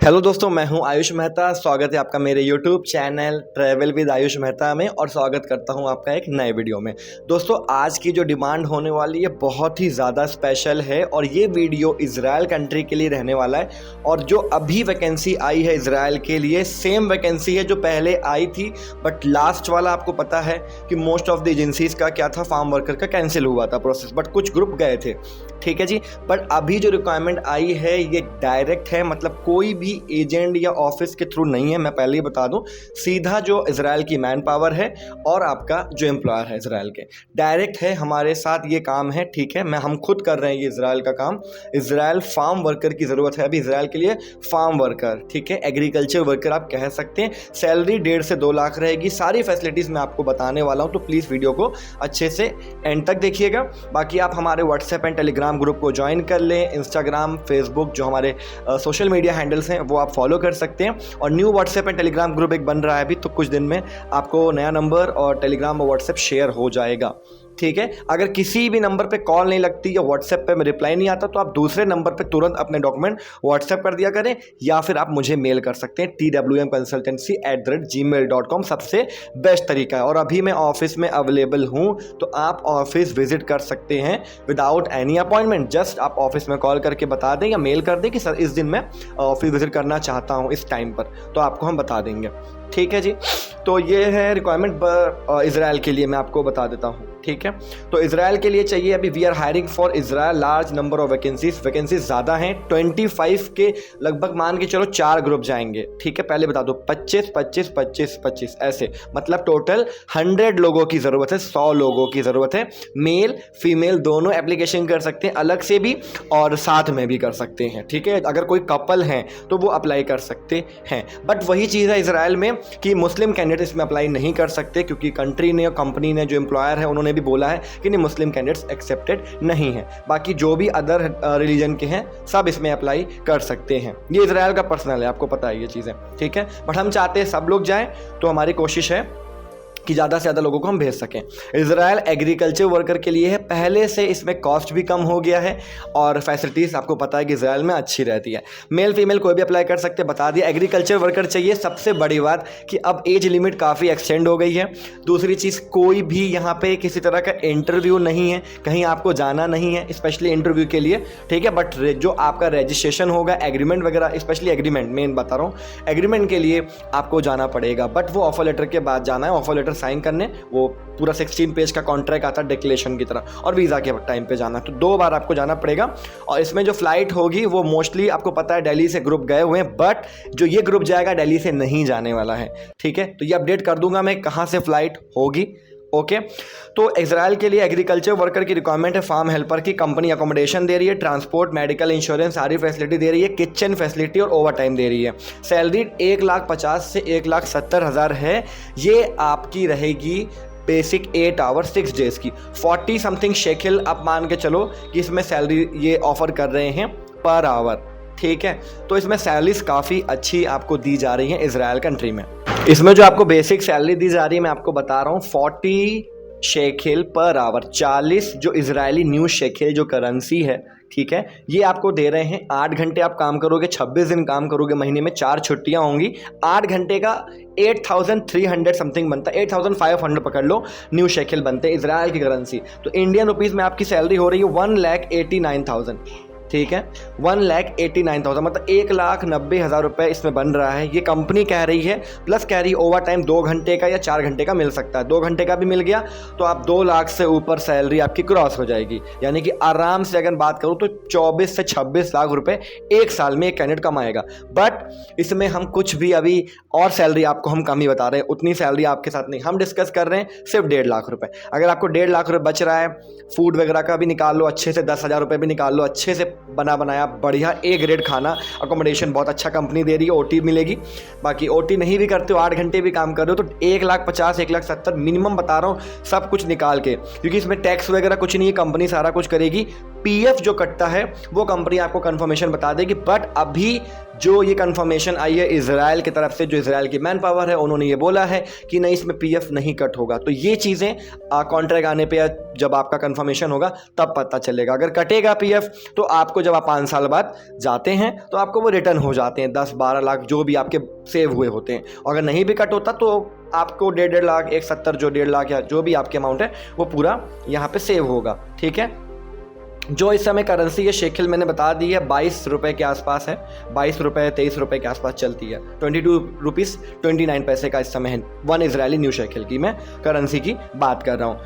Hello दोस्तों, मैं हूं आयुष मेहता। स्वागत है आपका मेरे YouTube channel travel with Ayush Mehta में और स्वागत करता हूं आपका एक नए वीडियो में। दोस्तों, आज की जो डिमांड होने वाली है बहुत ही ज़्यादा स्पेशल है और ये वीडियो इजराइल कंट्री के लिए रहने वाला है। और जो अभी वैकेंसी आई है इजराइल के लिए सेम वैकेंसी है जो पहले आई थी, बट लास्ट वाला आपको पता है कि मोस्ट ऑफ द एजेंसीज़ का क्या था, फार्म वर्कर का कैंसिल हुआ था प्रोसेस, बट कुछ ग्रुप गए थे। ठीक है जी। बट अभी जो रिक्वायरमेंट आई है ये डायरेक्ट है, मतलब कोई भी एजेंट या ऑफिस के थ्रू नहीं है। मैं पहले ही बता दूं, सीधा जो इजराइल की मैन पावर है और आपका जो एम्प्लॉयर है इजराइल के, डायरेक्ट है हमारे साथ ये काम है। ठीक है, हम खुद कर रहे हैं ये इजराइल का काम। इजराइल फार्म वर्कर की ज़रूरत है अभी इजराइल के लिए, फार्म वर्कर। ठीक है, एग्रीकल्चर वर्कर आप कह सकते हैं। सैलरी 1.5 से 2 लाख रहेगी। सारी फैसिलिटीज़ मैं आपको बताने वाला हूँ, तो प्लीज़ वीडियो को अच्छे से एंड तक देखिएगा। बाकी आप हमारे व्हाट्सएप एंड टेलीग्राम ग्रुप को ज्वाइन कर लें। इंस्टाग्राम, फेसबुक जो हमारे सोशल मीडिया हैंडल्स हैं वो आप फॉलो कर सकते हैं। और new WhatsApp and Telegram group एक बन रहा है अभी, तो कुछ दिन में आपको नया नंबर और टेलीग्राम और व्हाट्सएप शेयर हो जाएगा। ठीक है, अगर किसी भी नंबर पे कॉल नहीं लगती या व्हाट्सएप पे में रिप्लाई नहीं आता तो आप दूसरे नंबर पे तुरंत अपने डॉक्यूमेंट व्हाट्सएप कर दिया करें, या फिर आप मुझे मेल कर सकते हैं twmconsultancy@gmail.com, सबसे बेस्ट तरीका है। और अभी मैं ऑफिस में अवेलेबल हूँ, तो आप ऑफिस विजिट कर सकते हैं विदाउट एनी अपॉइंटमेंट। जस्ट आप ऑफिस में कॉल करके बता दें या मेल कर दें कि सर इस दिन मैं ऑफिस विजिट करना चाहता हूँ इस टाइम पर, तो आपको हम बता देंगे। ठीक है जी, तो ये है रिक्वायरमेंट इजराइल के लिए, मैं आपको बता देता हूँ। ठीक है, तो इजराइल के लिए चाहिए अभी, we are hiring for Israel large number of vacancies ज़्यादा हैं। 25 के लगभग मान के चलो 4 ग्रुप जाएंगे। ठीक है, पहले बता दो 25 25 25 25 ऐसे, मतलब टोटल 100 लोगों की ज़रूरत है, 100 लोगों की ज़रूरत है। मेल फीमेल दोनों एप्लीकेशन कर सकते हैं, अलग से भी और साथ में भी कर सकते हैं। ठीक है, अगर कोई कपल हैं तो वो अप्लाई कर सकते हैं। बट वही चीज़ है इजराइल में कि मुस्लिम कैंडिडेट इसमें अप्लाई नहीं कर सकते, क्योंकि कंट्री ने और कंपनी ने जो एम्प्लॉयर है उन्होंने भी बोला है कि नहीं, मुस्लिम कैंडिडेट्स एक्सेप्टेड नहीं है। बाकी जो भी अदर रिलीजन के हैं सब इसमें अप्लाई कर सकते हैं। ये इजराइल का पर्सनल है, आपको पता है ये चीज़ें। ठीक है, बट हम चाहते हैं सब लोग जाएं, तो हमारी कोशिश है कि ज़्यादा से ज़्यादा लोगों को हम भेज सकें। इजराइल एग्रीकल्चर वर्कर के लिए है, पहले से इसमें कॉस्ट भी कम हो गया है और फैसिलिटीज़ आपको पता है कि इजराइल में अच्छी रहती है। मेल फीमेल कोई भी अप्लाई कर सकते हैं, बता दिया। एग्रीकल्चर वर्कर चाहिए। सबसे बड़ी बात कि अब एज लिमिट काफ़ी एक्सटेंड हो गई है। दूसरी चीज़, कोई भी यहाँ पे किसी तरह का इंटरव्यू नहीं है, कहीं आपको जाना नहीं है स्पेशली इंटरव्यू के लिए। ठीक है, बट जो आपका रजिस्ट्रेशन होगा, एग्रीमेंट वगैरह, स्पेशली एग्रीमेंट मेन बता रहा हूँ, एग्रीमेंट के लिए आपको जाना पड़ेगा, बट वो ऑफर लेटर के बाद जाना है। ऑफर लेटर साइन करने वो पूरा 16 पेज का कॉन्ट्रैक्ट आता है डिक्लेरेशन की तरह, और वीज़ा के टाइम पे जाना, तो 2 बार आपको जाना पड़ेगा। और इसमें जो फ्लाइट होगी वो मोस्टली आपको पता है दिल्ली से ग्रुप गए हुए हैं, बट जो ये ग्रुप जाएगा दिल्ली से नहीं जाने वाला है। ठीक है, तो ये अपडेट कर दूंगा मैं कहाँ से फ्लाइट होगी। ओके, तो इजराइल के लिए एग्रीकल्चर वर्कर की रिक्वायरमेंट है। फार्म हेल्पर की कंपनी अकोमोडेशन दे रही है, ट्रांसपोर्ट, मेडिकल इंश्योरेंस, सारी फैसिलिटी दे रही है, किचन फैसिलिटी और ओवर टाइम दे रही है। सैलरी 1,50,000 से 1,70,000 है। ये आपकी रहेगी बेसिक 8 आवर 6 डेज़ की। 40 समथिंग शेकिल आप मान के चलो कि इसमें सैलरी ये ऑफर कर रहे हैं पर आवर। ठीक है, तो इसमें सैलरीज काफ़ी अच्छी आपको दी जा रही है इजराइल कंट्री में। इसमें जो आपको बेसिक सैलरी दी जा रही है मैं आपको बता रहा हूँ, 40 शेकिल पर आवर, 40 जो इजरायली न्यू शेकिल जो करेंसी है। ठीक है, ये आपको दे रहे हैं। 8 घंटे आप काम करोगे, 26 दिन काम करोगे, महीने में 4 छुट्टियां होंगी। 8 घंटे का 8,300 समथिंग बनता है, 8,500 पकड़ लो, न्यू शेकिल बनते हैं इजराइल की करेंसी। तो इंडियन रुपीज़ में आपकी सैलरी हो रही है 1,89,000। ठीक है, 1,89,000 मतलब 1,90,000 रुपये इसमें बन रहा है। ये कंपनी कह रही है, प्लस कह रही है ओवर टाइम 2 घंटे का या 4 घंटे का मिल सकता है। 2 घंटे का भी मिल गया तो आप 2 लाख से ऊपर सैलरी आपकी क्रॉस हो जाएगी। यानी कि आराम से अगर बात करूँ तो 24 से 26 लाख रुपए एक साल में एक कैंडिडेट कमाएगा। बट इसमें हम कुछ भी अभी और सैलरी आपको हम कम ही बता रहे हैं, उतनी सैलरी आपके साथ नहीं, हम डिस्कस कर रहे हैं सिर्फ 1.5 लाख रुपये। अगर आपको 1.5 लाख रुपये बच रहा है, फूड वगैरह का भी निकाल लो अच्छे से, 10,000 रुपये भी निकाल लो अच्छे से, बना बनाया बढ़िया ए ग्रेड खाना, अकोमोडेशन बहुत अच्छा कंपनी दे रही है, ओटी मिलेगी। बाकी ओटी नहीं भी करते हो, 8 घंटे भी काम कर रहे हो, तो 1,50,000 1,70,000 मिनिमम बता रहा हूँ, सब कुछ निकाल के, क्योंकि इसमें टैक्स वगैरह कुछ नहीं है, कंपनी सारा कुछ करेगी। पीएफ जो कटता है वो कंपनी आपको कंफर्मेशन बता देगी, बट अभी जो ये कंफर्मेशन आई है इजराइल की तरफ से, जो इजराइल की मैन पावर है, उन्होंने ये बोला है कि नहीं, इसमें पीएफ नहीं कट होगा। तो ये चीज़ें कॉन्ट्रैक्ट आने पे या जब आपका कंफर्मेशन होगा तब पता चलेगा। अगर कटेगा पीएफ तो आपको जब आप 5 साल बाद जाते हैं तो आपको वो रिटर्न हो जाते हैं, 10-12 लाख जो भी आपके सेव हुए होते हैं। अगर नहीं भी कट होता तो आपको 1.5 लाख, 170 जो 1.5 लाख या जो भी आपके अमाउंट है वो पूरा यहाँ पे सेव होगा। ठीक है, जो इस समय करेंसी है शेकिल मैंने बता दी है 22 रुपये के आसपास है, 22 रुपये 23 रुपये के आसपास चलती है। 22 रुपीज़ 29 पैसे का इस समय है 1 इजरायली न्यू शेकिल की मैं करेंसी की बात कर रहा हूँ।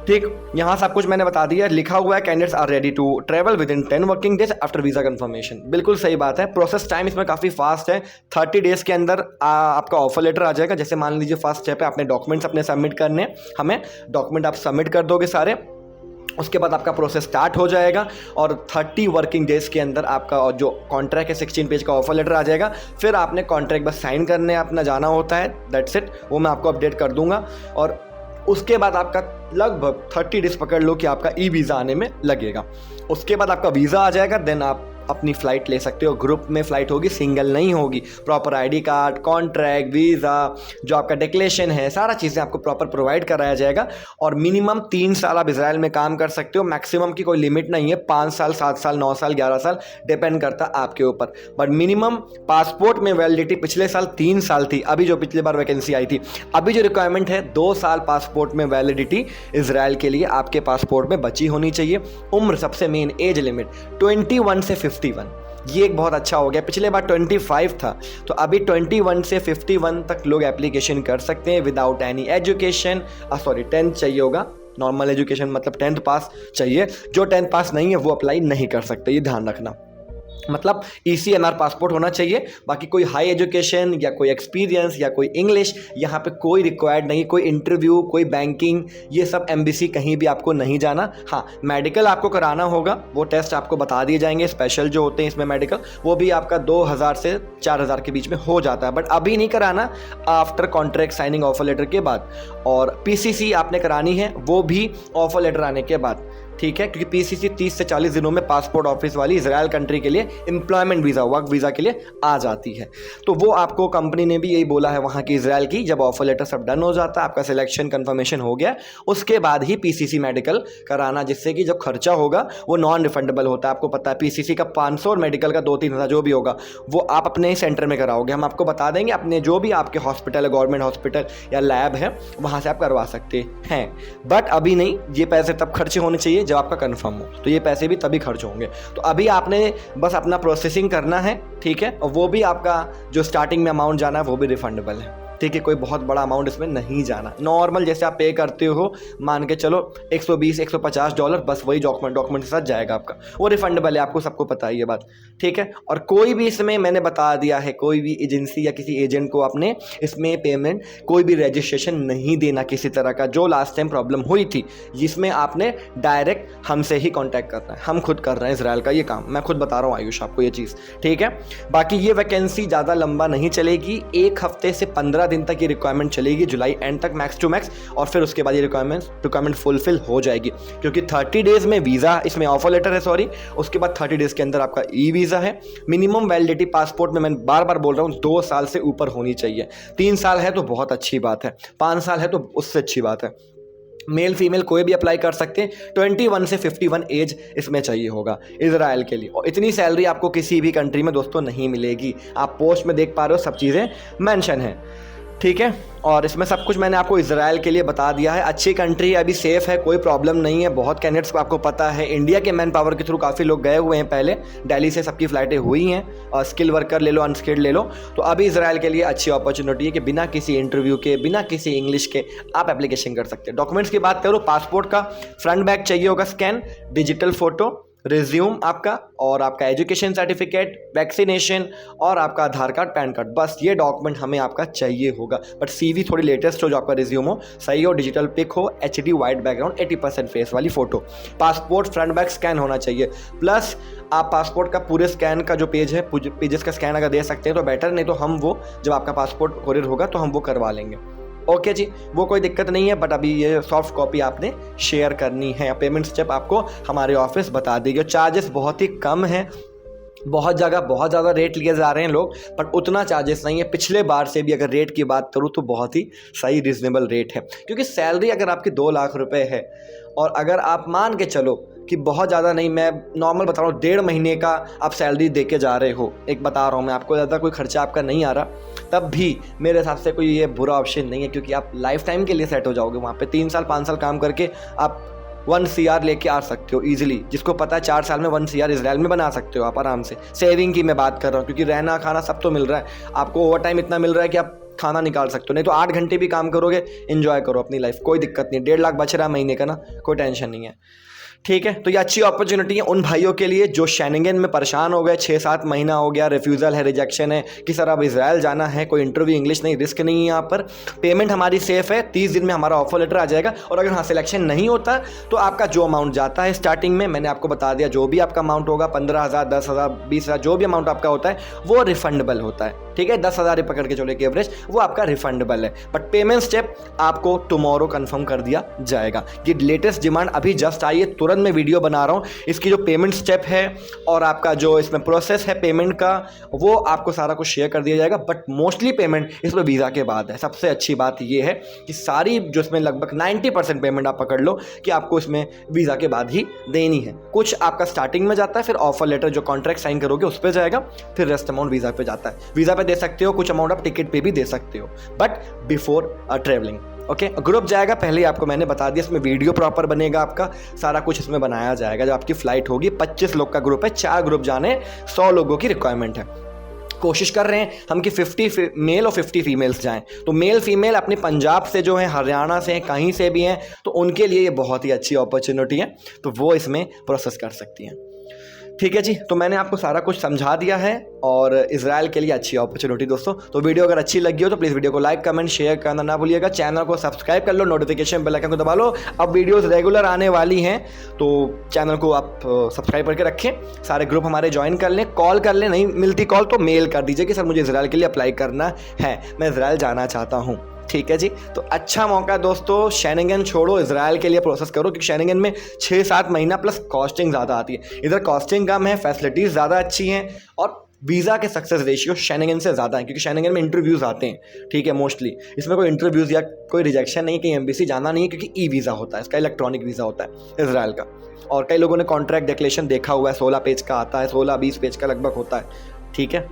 ठीक, यहाँ सब कुछ मैंने बता दिया। लिखा हुआ है candidates are ready to travel within 10 working days after visa confirmation. बिल्कुल सही बात है, प्रोसेस टाइम इसमें काफ़ी फास्ट है। 30 डेज़ के अंदर आपका ऑफर लेटर आ जाएगा। जैसे मान लीजिए फर्स्ट स्टेप है आपने डॉक्यूमेंट्स अपने सबमिट करने, हमें डॉक्यूमेंट आप सबमिट कर दोगे सारे, उसके बाद आपका प्रोसेस स्टार्ट हो जाएगा और 30 वर्किंग डेज़ के अंदर आपका जो कॉन्ट्रैक्ट है 16 पेज का ऑफर लेटर आ जाएगा। फिर आपने कॉन्ट्रैक्ट बस साइन करने अपना जाना होता है, दैट्स इट। वो मैं आपको अपडेट कर दूंगा और उसके बाद आपका लगभग 30 डेज पकड़ लो कि आपका ई वीज़ा आने में लगेगा। उसके बाद आपका वीज़ा आ जाएगा, देन आप अपनी फ़्लाइट ले सकते हो। ग्रुप में फ़्लाइट होगी, सिंगल नहीं होगी। Proper ID card, contract, visa, जो आपका डिक्लेरेशन है, सारा चीज़ें आपको प्रॉपर प्रोवाइड कराया जाएगा। और मिनिमम 3 साल आप इजराइल में काम कर सकते हो। मैक्सिमम की कोई लिमिट नहीं है, 5 साल, 7 साल, 9 साल, 11 साल, डिपेंड करता आपके ऊपर। बट मिनिमम पासपोर्ट में वैलिडिटी पिछले साल 3 साल थी, अभी जो पिछली बार वैकेंसी आई थी। अभी जो रिक्वायरमेंट है 2 साल पासपोर्ट में वैलिडिटी इजराइल के लिए आपके पासपोर्ट में बची होनी चाहिए। उम्र सबसे मेन, एज लिमिट 21 से 51, ये एक बहुत अच्छा हो गया। पिछले बार 25 था, तो अभी 21 से 51 तक लोग एप्लीकेशन कर सकते हैं विदाउट एनी एजुकेशन। 10th चाहिए होगा, नॉर्मल एजुकेशन मतलब 10th पास चाहिए। जो 10th पास नहीं है वो अप्लाई नहीं कर सकते, ये ध्यान रखना। मतलब ECNR पासपोर्ट होना चाहिए। बाकी कोई हाई एजुकेशन या कोई एक्सपीरियंस या कोई इंग्लिश यहाँ पे कोई रिक्वायर्ड नहीं। कोई इंटरव्यू, कोई बैंकिंग, ये सब एम्बेसी कहीं भी आपको नहीं जाना। हाँ, मेडिकल आपको कराना होगा, वो टेस्ट आपको बता दिए जाएंगे स्पेशल जो होते हैं इसमें मेडिकल, वो भी आपका 2000 से 4000 के बीच में हो जाता है। बट अभी नहीं कराना, after contract signing offer letter के बाद। और PCC आपने करानी है, वो भी ऑफर लेटर आने के बाद। ठीक है, क्योंकि PCC 30 से 40 दिनों में पासपोर्ट ऑफिस वाली इजराइल कंट्री के लिए एम्प्लॉयमेंट वीज़ा, वर्क वीज़ा के लिए आ जाती है। तो वो आपको कंपनी ने भी यही बोला है वहाँ की इजराइल की, जब ऑफर लेटर सब डन हो जाता है, आपका सिलेक्शन कंफर्मेशन हो गया, उसके बाद ही PCC मेडिकल कराना, जिससे कि जो खर्चा होगा वो नॉन रिफंडेबल होता है। आपको पता है PCC का 500 और मेडिकल का 2-3 हज़ार जो भी होगा वो आप अपने ही सेंटर में कराओगे। हम आपको बता देंगे, अपने जो भी आपके हॉस्पिटल है, गवर्नमेंट हॉस्पिटल या लैब है, वहाँ से आप करवा सकते हैं। बट अभी नहीं, ये पैसे तब खर्चे होने चाहिए जब आपका कंफर्म हो, तो ये पैसे भी तभी खर्च होंगे। तो अभी आपने बस अपना प्रोसेसिंग करना है, ठीक है, और वो भी आपका जो स्टार्टिंग में अमाउंट जाना है वो भी रिफंडेबल है। ठीक है, कोई बहुत बड़ा अमाउंट इसमें नहीं जाना। नॉर्मल जैसे आप पे करते हो, मान के चलो $120-150, बस वही डॉक्यूमेंट के साथ जाएगा आपका, वो रिफंडेबल है, आपको सबको पता है ये बात। ठीक है, और कोई भी इसमें मैंने बता दिया है, कोई भी एजेंसी या किसी एजेंट को आपने इसमें पेमेंट, कोई भी रजिस्ट्रेशन नहीं देना किसी तरह का। जो लास्ट टाइम प्रॉब्लम हुई थी, जिसमें आपने डायरेक्ट हमसे ही कॉन्टैक्ट करना है। हम खुद कर रहे हैं इजराइल का ये काम, मैं खुद बता रहा हूँ आयुष आपको ये चीज़। ठीक है, बाकी ये वैकेंसी ज़्यादा लंबा नहीं चलेगी, 1 हफ्ते से 15 दिन तक ये रिक्वायरमेंट चलेगी, जुलाई एंड तक मैक्स टू मैक्स। और फिर उसके बाद ये रिक्वायरमेंट फुलफिल हो जाएगी, क्योंकि 30 डेज में वीज़ा, इसमें ऑफर लेटर है सॉरी, उसके बाद 30 डेज के अंदर आपका ई वीज़ा है। मिनिमम वैलिडिटी पासपोर्ट में मैं बार बार बोल रहा हूँ 2 साल से ऊपर होनी चाहिए। 3 साल है तो बहुत अच्छी बात है, 5 साल है तो उससे अच्छी बात है। मेल फीमेल कोई भी अप्लाई कर सकते हैं। 21 से 51 एज इसमें चाहिए होगा इजराइल के लिए। और इतनी सैलरी आपको किसी भी कंट्री में दोस्तों नहीं मिलेगी। आप पोस्ट में देख पा रहे हो, सब चीज़ें मेंशन है। ठीक है, और इसमें सब कुछ मैंने आपको इजराइल के लिए बता दिया है। अच्छी कंट्री है, अभी सेफ़ है, कोई प्रॉब्लम नहीं है। बहुत कैंडिडेट्स को आपको पता है, इंडिया के मैन पावर के थ्रू काफ़ी लोग गए हुए हैं पहले, दिल्ली से सबकी फ़्लाइटें हुई हैं। और स्किल वर्कर ले लो, अनस्किल्ड ले लो, तो अभी इजराइल के लिए अच्छी अपॉर्चुनिटी है कि बिना किसी इंटरव्यू के, बिना किसी इंग्लिश के आप एप्लीकेशन कर सकते हैं। डॉक्यूमेंट्स की बात करो, पासपोर्ट का फ्रंट बैक चाहिए होगा स्कैन, डिजिटल फ़ोटो, रिज्यूम आपका, और आपका एजुकेशन सर्टिफिकेट, वैक्सीनेशन, और आपका आधार कार्ड, पैन कार्ड, बस ये डॉक्यूमेंट हमें आपका चाहिए होगा। बट CV थोड़ी लेटेस्ट हो, जो आपका रिज्यूम हो, सही हो, डिजिटल पिक हो, HD वाइट बैकग्राउंड, 80% फेस वाली photo, passport front back scan होना चाहिए। प्लस आप पासपोर्ट का पूरे स्कैन का जो पेज है, पेजेस का स्कैन अगर दे सकते हैं तो बेटर, नहीं तो हम वो, जब आपका पासपोर्ट कोरियर होगा तो हम वो करवा लेंगे। ओके जी, वो कोई दिक्कत नहीं है, बट अभी ये सॉफ्ट कॉपी आपने शेयर करनी है। पेमेंट स्टेप आपको हमारे ऑफिस बता देगी। चार्जेस बहुत ही कम हैं, बहुत जगह बहुत ज़्यादा रेट लिए जा रहे हैं लोग, पर उतना चार्जेस नहीं है। पिछले बार से भी अगर रेट की बात करूँ तो बहुत ही सही रीजनेबल रेट है, क्योंकि सैलरी अगर आपकी 2 लाख रुपए है और अगर आप मान के चलो कि बहुत ज़्यादा नहीं, मैं नॉर्मल बता रहा हूँ, 1.5 महीने का आप सैलरी दे के जा रहे हो, एक बता रहा हूँ मैं आपको, ज़्यादा कोई खर्चा आपका नहीं आ रहा, तब भी मेरे हिसाब से कोई ये बुरा ऑप्शन नहीं है, क्योंकि आप लाइफ टाइम के लिए सेट हो जाओगे वहाँ पे। 3 साल 5 साल काम करके आप 1 CR लेके आ सकते हो ईजिली। जिसको पता है 4 साल में 1 CR इजराइल में बना सकते हो आप आराम से। सेविंग की मैं बात कर रहा हूँ, क्योंकि रहना खाना सब तो मिल रहा है आपको, ओवर टाइम इतना मिल रहा है कि आप खाना निकाल सकते हो, नहीं तो 8 घंटे भी काम करोगे, एंजॉय करो अपनी लाइफ, कोई दिक्कत नहीं। 1.5 लाख बच रहा है महीने का ना, कोई टेंशन नहीं है। ठीक है, तो ये अच्छी अपॉर्चुनिटी है उन भाइयों के लिए जो शेनिंगन में परेशान हो गए, 6-7 महीना हो गया, रिफ्यूज़ल है, रिजेक्शन है कि सर अब इजराइल जाना है, कोई इंटरव्यू इंग्लिश नहीं, रिस्क नहीं है यहाँ पर। पेमेंट हमारी सेफ है, 30 दिन में हमारा ऑफर लेटर आ जाएगा, और अगर हाँ सिलेक्शन नहीं होता तो आपका जो अमाउंट जाता है स्टार्टिंग में, मैंने आपको बता दिया, जो भी आपका अमाउंट होगा 15,000, 10,000, 20,000, जो भी अमाउंट आपका होता है वो रिफंडेबल होता है। ठीक है, 10,000 पकड़ के चलो एक एवरेज, वो आपका रिफंडेबल है। बट पेमेंट स्टेप आपको टुमारो कंफर्म कर दिया जाएगा। ये लेटेस्ट डिमांड अभी जस्ट आई है, तुरंत मैं वीडियो बना रहा हूँ। इसकी जो पेमेंट स्टेप है और आपका जो इसमें प्रोसेस है पेमेंट का, वो आपको सारा कुछ शेयर कर दिया जाएगा। बट मोस्टली पेमेंट इसमें वीज़ा के बाद है। सबसे अच्छी बात ये है कि सारी जो इसमें लगभग 90% पेमेंट आप पकड़ लो कि आपको इसमें वीज़ा के बाद ही देनी है। कुछ आपका स्टार्टिंग में जाता है, फिर ऑफर लेटर जो कॉन्ट्रैक्ट साइन करोगे उस पर जाएगा, फिर रेस्ट अमाउंट वीज़ा पे जाता है। वीज़ा पे दे सकते हो, कुछ अमाउंट आप टिकट पे भी दे सकते हो, but before travelling. Okay, group जाएगा पहले ही आपको मैंने बता दिया, इसमें वीडियो प्रॉपर बनेगा, आपका सारा कुछ इसमें बनाया जाएगा। जब आपकी फ्लाइट होगी, 25 लोग का ग्रुप है, 4 ग्रुप जाने, 100 लोगों की रिक्वायरमेंट है। कोशिश कर रहे हैं हम कि 50 मेल और 50 फीमेल्स जाएं। तो मेल फीमेल अपने पंजाब से जो है, हरियाणा से, कहीं से भी हैं, तो उनके लिए ये बहुत ही अच्छी अपॉर्चुनिटी है, तो वो इसमें प्रोसेस कर सकती हैं। ठीक है जी, तो मैंने आपको सारा कुछ समझा दिया है, और इजराइल के लिए अच्छी अपॉर्चुनिटी दोस्तों। तो वीडियो अगर अच्छी लगी हो तो प्लीज़ वीडियो को लाइक, कमेंट, शेयर करना ना भूलिएगा। चैनल को सब्सक्राइब कर लो, नोटिफिकेशन बेल आइकन को दबा लो। अब वीडियोस रेगुलर आने वाली हैं, तो चैनल को आप सब्सक्राइब करके रखें। सारे ग्रुप हमारे ज्वाइन कर लें, कॉल कर लें, नहीं मिलती कॉल तो मेल कर दीजिए कि सर मुझे इजराइल के लिए अप्लाई करना है, मैं इजराइल जाना चाहता हूँ। ठीक है जी, तो अच्छा मौका दोस्तों, शेनिंगन छोड़ो, इजराइल के लिए प्रोसेस करो, क्योंकि शेनिंगन में 6-7 महीना प्लस कॉस्टिंग ज़्यादा आती है। इधर कॉस्टिंग कम है, फैसिलिटीज़ ज़्यादा अच्छी हैं, और वीज़ा के सक्सेस रेशियो शेनिंगन से ज़्यादा है, क्योंकि शेनिंगन में इंटरव्यूज़ आते हैं। ठीक है, मोस्टली इसमें कोई इंटरव्यूज़ या कोई रिजेक्शन नहीं है, कहीं एम्बेसी जाना नहीं है, क्योंकि ई वीज़ा होता है, इसका इलेक्ट्रॉनिक वीज़ा होता है इजराइल का। और कई लोगों ने कॉन्ट्रैक्ट डिक्लेरेशन देखा हुआ है, 16 पेज का आता है, 16-20 पेज का लगभग होता है। ठीक है,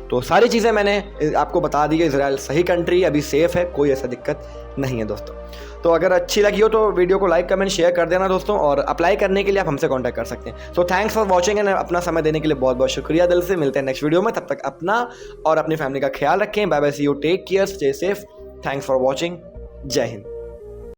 तो सारी चीज़ें मैंने आपको बता दी है। इजराइल सही कंट्री, अभी सेफ़ है, कोई ऐसा दिक्कत नहीं है दोस्तों। तो अगर अच्छी लगी हो तो वीडियो को लाइक, कमेंट, शेयर कर देना दोस्तों, और अप्लाई करने के लिए आप हमसे कांटेक्ट कर सकते हैं। So thanks for watching, and अपना समय देने के लिए बहुत बहुत शुक्रिया दिल से। मिलते हैं नेक्स्ट वीडियो में, तब तक अपना और अपनी फैमिली का ख्याल रखें। Bye bye, see you, take care, stay safe, thanks for watching, जय हिंद।